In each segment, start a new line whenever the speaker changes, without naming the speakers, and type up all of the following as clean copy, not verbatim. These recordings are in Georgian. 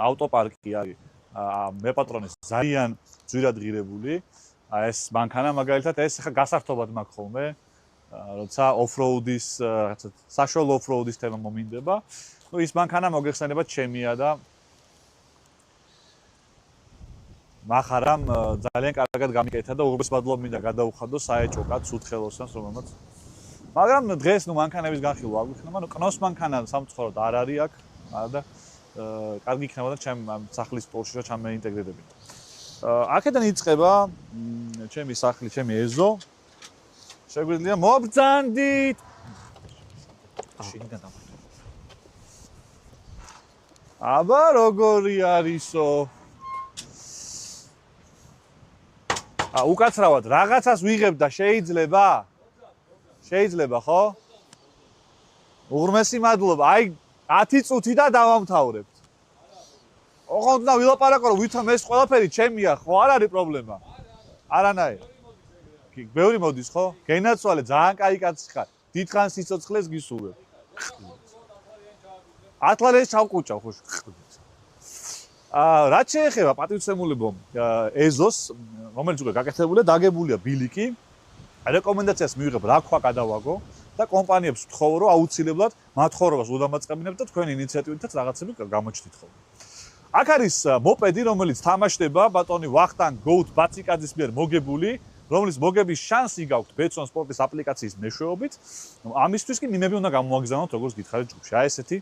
ავტოპარკი არის მეპატრონის ძალიან ძვირად ღირებული. ეს მანქანა მაგალითად ეს ხა გასართობად მაქვს ხოლმე. როცა ოფროუდის, რაღაცა საშუალო ოფროუდის თემა მომინდება. ნუ ის მანქანა მოგეხსენებათ ჩემია და მახარამ ძალიან კარგად გამიკეთა და უღრმეს მადლობა მინდა გადაუხადო საეჭო კაცს უთხელოსანს რომელმაც. მაგრამ დღეს ნუ მანქანების განხილვა არ გვიქნება, ნუ კნოს მანქანა სამწუხაროდ არ არის აქ, და კარგი იქნება და ჩემ სახლის პოლში რა ჩამეინტეგრირებინა. აქედან იწყება ჩემი სახლი, ჩემი ეზო. შეგვიძლია მობრძანდით. შიგნიდან დამატო. აბა როგორი არისო? უკაცრავად რაღაცას ვიღებ და შეიძლება? შეიძლება, ხო? უღრმესი მადლობა. აი 10 წუთი და დავამთავრებთ. ოღონდ და ვილაპარაკო, ვითომ ეს ყველაფერი ჩემია, ხო? არ არის პრობლემა. არანაირი. ბევრი მოდის, ხო? გენაცვალე, ძალიან კაი კაცი ხარ. დიდხან სიცოცხლეს გისურვებ. ათლარეს ჩავკუჭავ, ხო? რაც შეეხება პატივცემულებო ეზოს, რომელიც უკვე გაკეთებულია, დაგებულია ბილიკი. რეკომენდაციას მივიღებ, რა ქვა გადავაგო და კომპანიებს ვთხოვ, რომ აუცილებლად მათ ხოვრობას უდამაწყებინებთ და თქვენი ინიციატივითაც რაღაცები გამოჩნდით ხოლმე. აქ არის მოპედი, რომელიც თამაშდება ბატონი ვახტანგ გოუთ ბაციკაძის მიერ მოგებული, რომლის მოგების შანსი გაქვთ ბეცონ სპორტის აპლიკაციის მეშვეობით. ამისთვის კი მიმები უნდა გამოაგზავნოთ, როგორც გითხარით ჯგუფში. აი ესეთი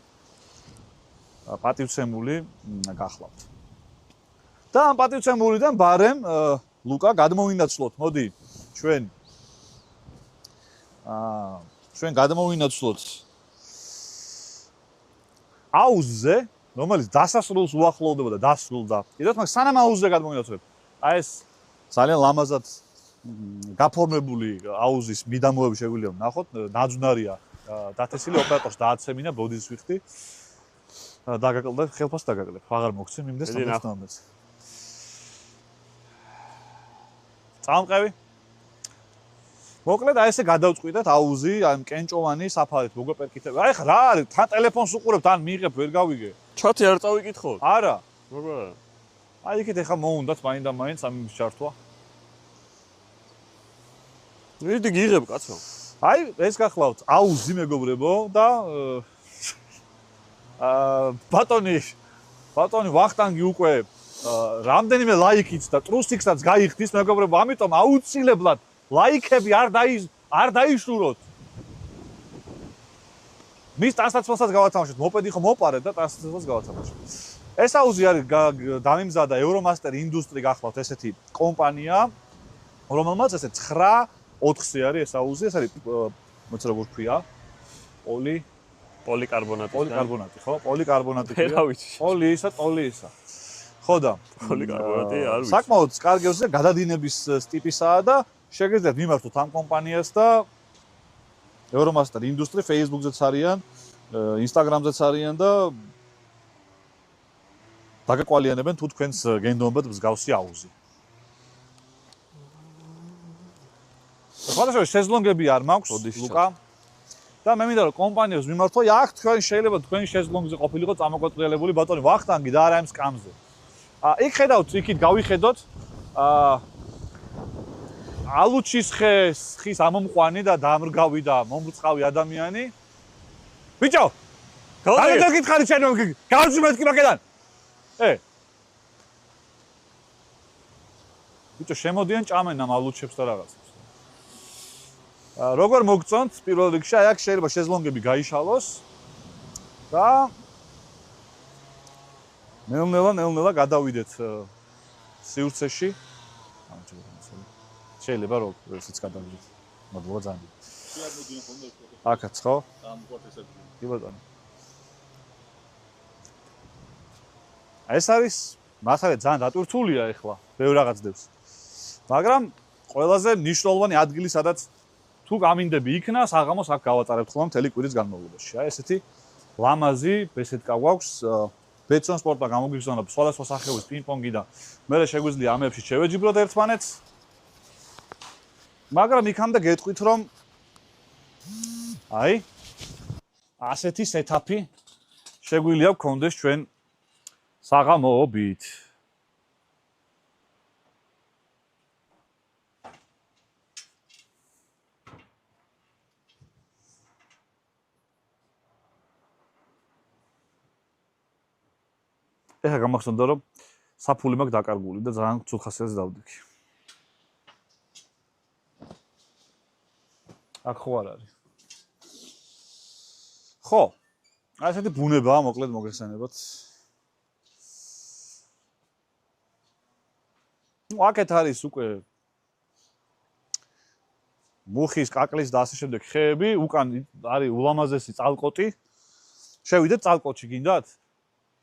პატივცემული გახლავთ. და ამ პატივცემულიდან ბარემ ლუკა გადმოვინაცვლოთ, მოდი ჩვენ გადმოვინაცვლოთ აუზზე, რომელიც დასასრულს უახლოვდება და დასრულდა. კიდევ მაგ სანამ აუზზე გადმოვინაცვლებ. აი ეს ძალიან ლამაზად გაფორმებული აუზის მიდამოები შეგვიძლია ვნახოთ, ნაძვნარია დათესილი ოპერატორს დააცემინა ბოდის ვიხდი. დაგაკლდა ხელფას დაგაკლებ. აღარ მოგცემ იმდეს თამაშს. წამყევი. მოკლედ აი ესე გადავწყვიტეთ აუზი, ამ კენჭოვანი საფარით მოგეპერკითებ. აი ხა რა არის? თან ტელეფონს უყურებთ, ან მიიღებ, ვერ გავიგე.
ჩათი არ წავიკითხო?
არა.
როგორ?
აი იქით ეხა მოუნდათ მაინც და მაინც ამ ჩართვა.
ვიდი გიღებ კაცო.
აი ეს გახლავთ აუზი მეგობრებო და ბატონი ვახტანგი უკვე რამდენიმე ლაიქით და ტრუსიქსაც გაიხდის მეგობრებო, ამიტომ აუცილებლად ლაიქები არ დაიშუროთ. მის ტანსაცმელსაც გავათამაშოთ, მოპედი ხო მოპარეთ და ტანსაცმელსაც გავათამაშოთ. ეს აუზი არის დამიმზადა ევრომასტერ ინდუსტრი გახლავთ ესეთი კომპანია, რომელმაც ესე 9-4-ზე არის ეს აუზი, ეს არის მოც როგორ ქვია? პოლიკარბონატი, ხო? პოლიკარბონატი ქვია.
რა ვიცი.
პოლიისა. ხო და
პოლიკარბონატი არ ვიცი.
საკმაოდ კარგი ოზზე გადადინების ტიპისაა და შეგეძლოთ მიმართოთ ამ კომპანიას და ევრომასტერ ინდუსტრი Facebook-ზეც არიან, Instagram-ზეც არიან და დაგაკვალიანებენ თუ თქვენს გენდომებად მსგავსი აუზი. სხვადასხვა შეზლონგები არ მაქვს, ლუკა. და მე მინდა რომ კომპანიებს მიმართო, აქ თქვენ შეიძლება თქვენი შეზლონგზე ყოფილიყო წამოკვეთილებული ბატონი ვახტანგი და არა ამ სკამზე. იქ ხედავთ, იქით გავიხედოთ ალუჩის ხის ამომყვანი და დამრგავი და მომრწყავი ადამიანი. ბიჭო! გამოდეთ გითხარი ჩვენ გავში მეთქი მაგედან. ბიჭო, შემოდიან ჭამენ ამ ალუჩებს და რაღაცას. როგორ მოგწონთ პირველ რიგში, აი აქ შეიძლება შეზლონგები გაიშალოს და ნელ-ნელა გადავიდეთ სივრცეში. შეიძლება რომ ესეც გადავიდეთ. მადლობა ძალიან. აქაც ხო? კი ბატონო. ეს არის მასალე ძალიან დატვირთულია ეხლა, ბევრ რაღაც დევს. მაგრამ ყველაზე მნიშვნელოვანი ადგილი სადაც თუ გამინდები იქნა, საღამოს აქ გავატარებთ ხოლმე მთელი კვირის განმავლობაში. აი ესეთი ლამაზი ბესედკა გვაქვს. ბეცონ სპორტმა გამოგიგზავნა სხვადასხვა სახეობის პინგ-პონგი და მე შეგვიძლია ამებში შევეჯიბროთ ერთმანეთს. მაგრამ იქამდე გეტყვით რომ აი ასეთი სეტაპი შეგვიძლია გქონდეს ჩვენ საღამოობით. ეხა გამახსენდა რომ საფული მაქვს დაკარგული და ძალიან ცუდ ხასიათს დავდიქი. აქ ხო არ არის. ხო. აი ესეთი ბუნებაა, მოკლედ მოგეხსენებათ. ნუ აქეთ არის უკვე მუხის, კაკლის და ასე შემდეგ ხეები, უკან არის ულამაზესი წალკოტი. შევიდეთ წალკოტში, გინდათ?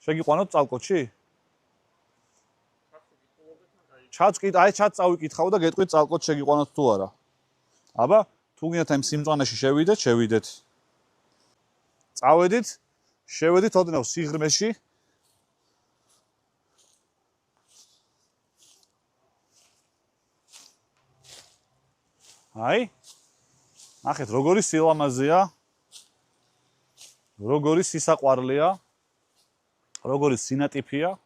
შეგიყვანოთ წალკოტში? ჩაც წავიკითხავ და გეტყვით წალკოტში შეგიყვანოთ თუ არა. აბა, თუ გინდათ ამ სიმწვანეში შევიდეთ. წავედით, შევედით ოდნავ სიღრმეში. აი. ნახეთ, როგორი სილამაზეა. როგორი სისაყვარლეა. როგორი სინატიფია.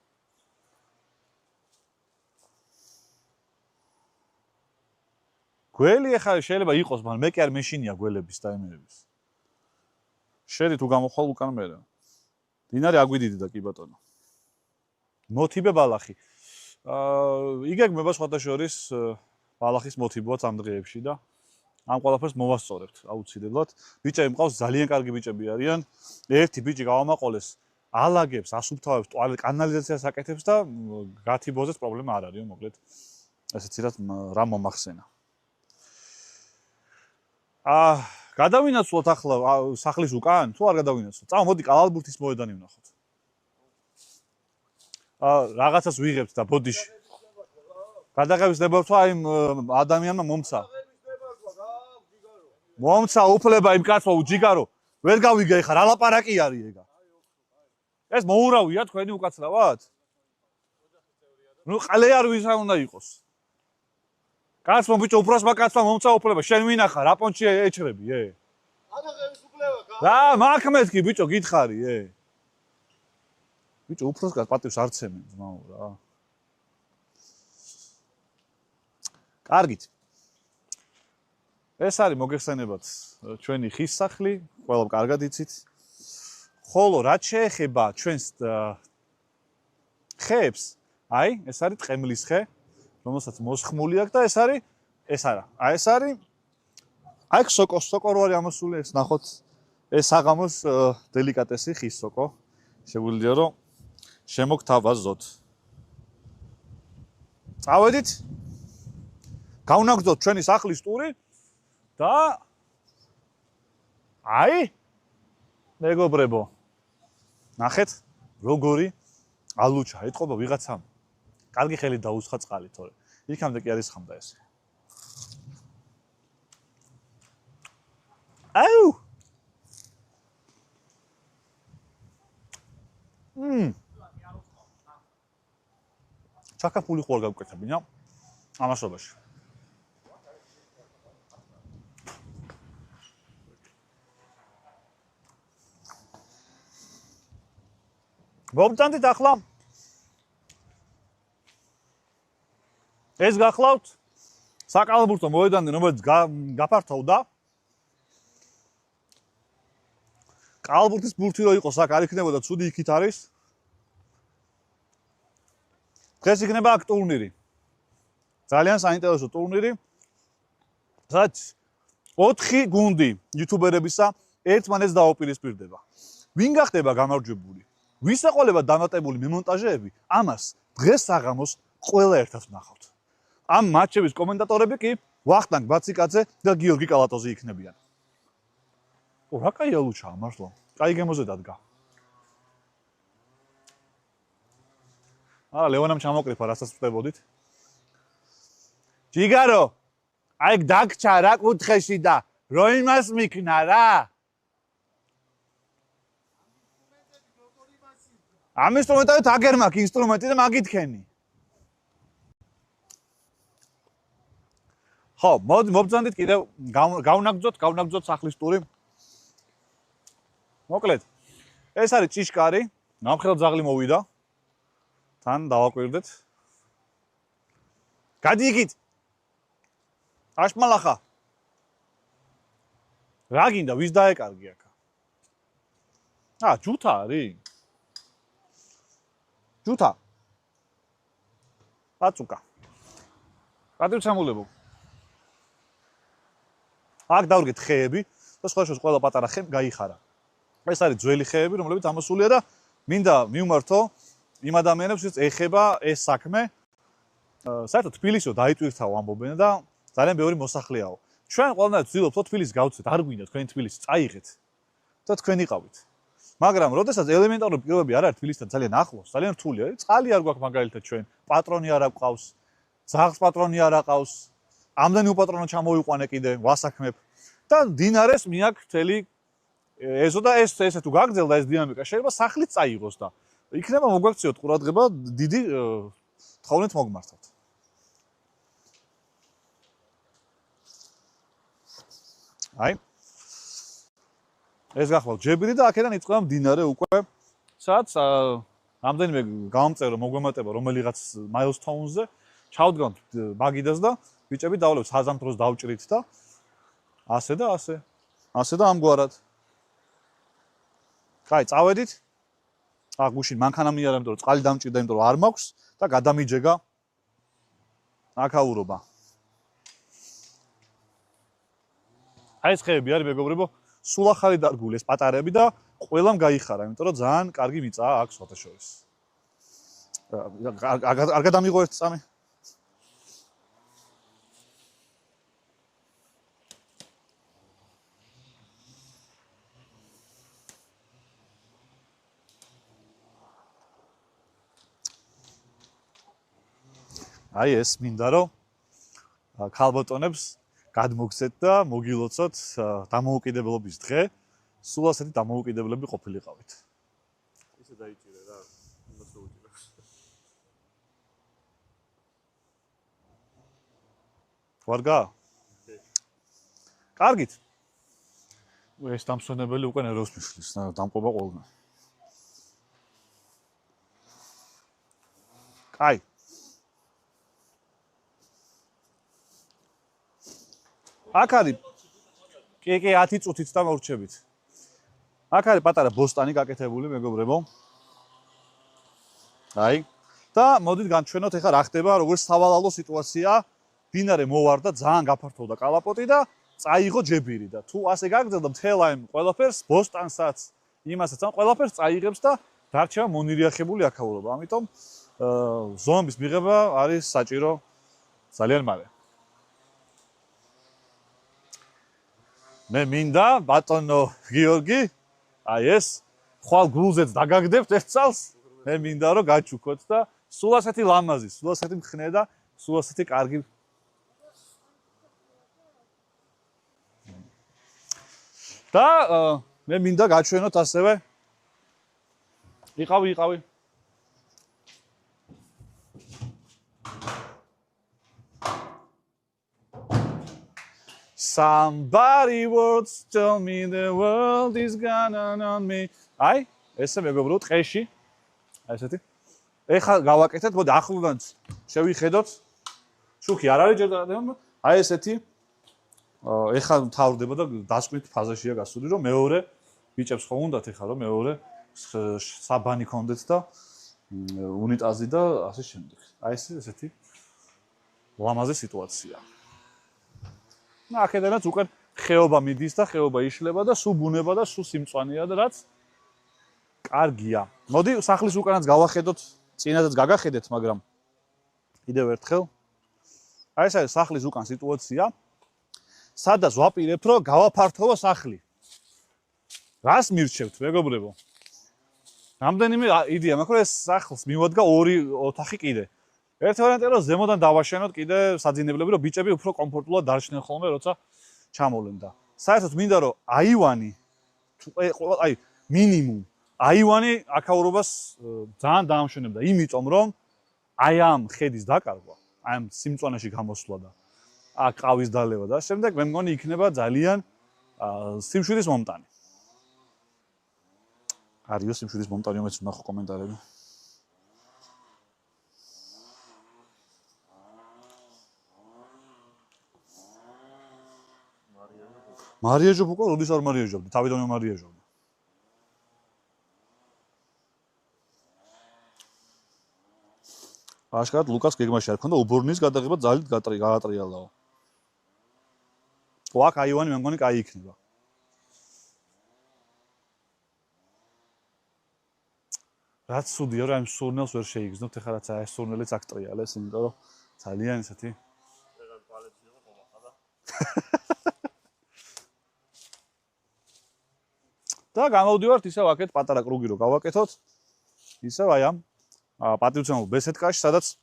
გველი ახლა შეიძლება იყოს, მაგრამ მე კი არ მეშინია გველების და იმერების. შედი თუ გამოხვალ უკან მერე. დინარე აგვიდიდდა კი ბატონო. მოთიბე ბალახი. იგეგმება სხვადასხვა ბალახის მოთიბოაც ამ დღეებში და ამ ყველაფერს მოვასწორებთ აუცილებლად. ბიჭები მყავს ძალიან კარგი ბიჭები არიან. ერთი ბიჭი გავამაყოლეს, ალაგებს, ასუფთავებს, კანალიზაციას აკეთებს და გათიბოზეს პრობლემა არ არისო, მოკლედ. ესეც რაც რა მომახსენა. გადავინაცვლოთ ახლა სახლის უკან? თუ არ გადავინაცვლოთ? წავა, მოდი კალალბურთის მოედანი ვნახოთ. რაღაცას ვიღებთ და ბოდიში. გადაღების ნება თქვა იმ ადამიანმა მომცა. მომცა უფლება იმ კაცმა უჯიგარო. ვერ გავიგე ხა რა ლაპარაკი არის ეგა. ეს მოურავია თქვენი უკაცრავად? ნუ ყალე არ ვისა უნდა იყოს. კაცმა ბიჭო უფროსმა კაცმა მომცა უფლება, შენ ვინახარ, რა პონჩი ეჩრები,
გადაღების უფლება გა.
რა, მაქმეთკი ბიჭო გითხარი, ბიჭო უფროს კაც პატივს არ ცემენ, ძმაო რა. კარგით. ეს არის მოგეხსენებათ ჩვენი ხის სახლი, ყველა კარგად იცით. ხოლო რაც შეეხება ჩვენს ხეებს, აი, ეს არის ტყემლის ხე, რომელსაც მოსხმული აქვს და ეს არა. აი ეს არის აი სოკო რო არის ამოსული, ეს ნახოთ, ეს საღამოს დელიკატესი ხის სოკო. შეგვიძლია რომ შემოგთავაზოთ. წავედით. გავნაგრძოთ ჩვენი სახლის ტური და აი მეგობრებო, ნახეთ, როგორი ალუჩა ეთყობა ვიღაცამ. კარგი ხელი დაუსხა წყალი, თორე იქამდე კი არის ხამდა ეს. აუ! ჩაკაფული ხوار გავკეთებინა ამასობაში. მომწანდით ახლა ეს გახლავთ საკალბურთო მოედანი, რომელიც გაფართოვდა. კალბურთის ბურთი რო იყოს, აქ არ იქნებოდა ცუდი, იქით არის. დღეს იქნება აქ ტურნირი. ძალიან საინტერესო ტურნირი. სადაც 4 გუნდი იუთუბერებისა ერთმანეთს დაუპირისპირდება. ვინ გახდება გამარჯვებული? ვის ეყოლება დამატებული მემონტაჟეები? ამას დღეს საღამოს ყველა ერთად ვნახავთ. ამ მატჩების კომენტატორები კი ვახტანგ ბაციკაძე და გიორგი კალატოზი იქნებიან. რა კაი ალუჩაა მართლა. კაი გემოზე დადგა. ლეონამ ჩამოკრიფა, რასაც ვწდებოდით. ჯიგარო, აი დაგჭა რა კუთხეში და რო იმას მიქნა რა. ამ ინსტრუმენტებით აგერ მაქვს ინსტრუმენტი და მაგითქენი. ხო, მობრძანდით კიდევ გავნაგრძოთ სახლის ტური. მოკლედ, ეს არის ჭიშკარი, ნამხელძაღლი მოვიდა. თან დავაკვირდეთ. გადი იქით. აშმალახა. რა გინდა, ვის დაეკარგი აქ? ჯუთა არის. ჯუთა. აწუკა. პატრიცამულებო. აქ დავდგეთ ხეები და სხვა ყველა პატარა ხე გაიხარა. ეს არის ძველი ხეები, რომლებიც ამოსულია და მინდა მივმართო იმ ადამიანებს, ვინც ეხება ეს საქმე. საერთოდ თბილისიო დაიტვირთაო ამბობენ და ძალიან ბევრი მოსახლეაო. ჩვენ ყველანაირად ვცდილობთ თბილისს გავცეთ, არ გვინდა თქვენი თბილისი წაიღეთ და თქვენ იყავით. მაგრამ როდესაც ელემენტარული პირობები არ არის თბილისთან ძალიან ახლოს, ძალიან რთულია. წყალი არ გვაქვს მაგალითად ჩვენ, პატრონი არ აყავს, ძაღლს პატრონი არ აყავს. ამდენი უპატრონო ჩამოვიყვანე კიდე, ვასაქმებ და დინარეს მიაქვს მთელი ეზო და ესე თუ გაგრძელდა ეს დინამიკა, შეიძლება სახლიც წაიღოს და იქნება მოგვაქციოთ ყურადღება, დიდი თხოვნით მოგმართოთ. აი ეს გახლავთ ჯებირი და აქედან იწყება მდინარე უკვე სადაც ამდენიმე გამომწერო მოგვემატება რომელიღაც მაილსტოუნზე ჩავდგამთ მაგიდას და ბიჭები დავლევთ საზამთროს დავჭრით და ასე და ასე და ამგვარად კაი წავედით აქ გუშინ მანქანა მიარა იმიტომ რომ წყალი დამჭირდა იმიტომ რომ არ მაქვს და გადამიჯეგა აქაურობა აი ეს ხეები არის მეგობრებო სულ ახალი დარგული ეს პატარები და ყველამ გაიხარა იმიტომ რომ ძალიან კარგი მიწაა აქ სოთაშორის არ გადამიღო ერთ წამი აი ეს მინდა რომ ქალბატონებს გადმოგცეთ და მოგილოცოთ დამოუკიდებლობის დღე. სულ ასეთი დამოუკიდებლები ყოფილიყავით.
ისე დაიჭირე რა, უნდა შეუჭირე.
ვარგა? კარგით. ეს დამსვენებელი უკვე ნერვს მისხლის, დამყობა ყველგან. კაი. აქ არის კი 10 წუთით და მორჩებით. აქ არის პატარა ბოსტანი გაკეთებული მეგობრებო. აი და მოდით განჩვენოთ ეხლა რა ხდება, როგორც სავალალო სიტუაცია. დინარე მოვარდა, ძალიან გაფართოვდა კალაპოტი და წაიღო ჯებირი და თუ ასე გაგრძელდა მთელ ამ ყველაფერს ბოსტანსაც, იმასაც ამ ყველაფერს წაიღებს და დარჩება მონირიახებული აქაურობა. ამიტომ ზომის მიღება არის საჭირო ძალიან მალე. მე მინდა ბატონო გიორგი აი ეს ხვალ გულზეც დაგაგდებთ ერთ წელს მე მინდა რომ გაჩუქოთ და სულ ასეთი ლამაზი სულ ასეთი მხნე და სულ ასეთი კარგი და მე მინდა გაჩვენოთ ასევე იყავი Somebody once told me the world is gonna on me. აი, ესე მეგობრო, ტყეში. აი ესეთი. ეხლა გავაკეთეთ, მოდი ახლოდან შევიხედოთ. შუქი არ არის ჯერ და აი ესეთი. ეხლა მთავრდება და დასკვნით ფაზაშია გასული, რომ მეორე ბიჭებს ხო უნდათ ეხლა რომ მეორე საბანი კონდეთ და უნიტაზი და ასე შემდეგ. აი ესეთი ლამაზი სიტუაცია. აქედანაც უკვე ხეობა მიდის და ხეობა იშლება და სულ ბუნება და სულ სიმწვანეა და რაც კარგია. მოდი სახლის უკანაც გავახედოთ, წინადაც გაგახედეთ, მაგრამ კიდევ ერთხელ. აი ეს არის სახლის უკან სიტუაცია. სადაც ვაპირებთ, რომ გავაფართოვო სახლი. რას მირჩევთ, მეგობრებო? რამდენიმე იდეა მაქვს, რომ ეს სახლს მივადგა ორი ოთახი კიდე. ერთ ვარიანტია რომ ზემოდან დავაშენოთ კიდე საძინებლები რომ ბიჭები უფრო კომფორტულად დარჩნენ ხოლმე როცა ჩამოვლენ და საერთოდ მინდა რომ აივანი აი მინიმუმ აივანი აქაურობას ძალიან დაამშვენებდა იმიტომ რომ აი ამ ხედის დაკარგვა აი ამ სიმწვანეში გამოსვლა და აქ ყავის დალევა და შემდეგ მე მგონი იქნება ძალიან სიმშვიდის მომტანი არიო სიმშვიდის მომტანი უმეც ვნახო კომენტარები მარიაჟობ უკვე როდის არ მარიაჟობდი, თავიდანვე მარიაჟობდი. აშკარად ლუკას გეგმაში არ ქონდა უბორნის გადაღება ძალით გაატრიალაო. აქ აივანი მე მგონი კაი იქნება. რაც სუდია რომ ამ სურნელს ვერ შეიგრძნობთ, ეხლა რაც აი სურნელიც აქ ტრიალეს, იმიტომ რომ ძალიან ესეთი
ეგან პალეტში იყო მომახადა.
და გამოვდივართ ისევ აქეთ პატარა კრუგი რო გავაკეთოთ. ისევ აი ამ პატივცემულ ბესეთკაში, სადაც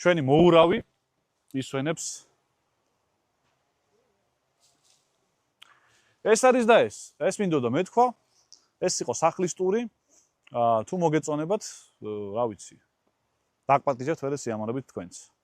ჩვენი მოურავი ისვენებს. ეს არის და ეს მინდოდა მეთქვა. ეს იყო სახლის ტური. თუ მოგეწონებათ, რა ვიცი. დაგპატიჟებთ ვერე სიამოვნებით თქვენც.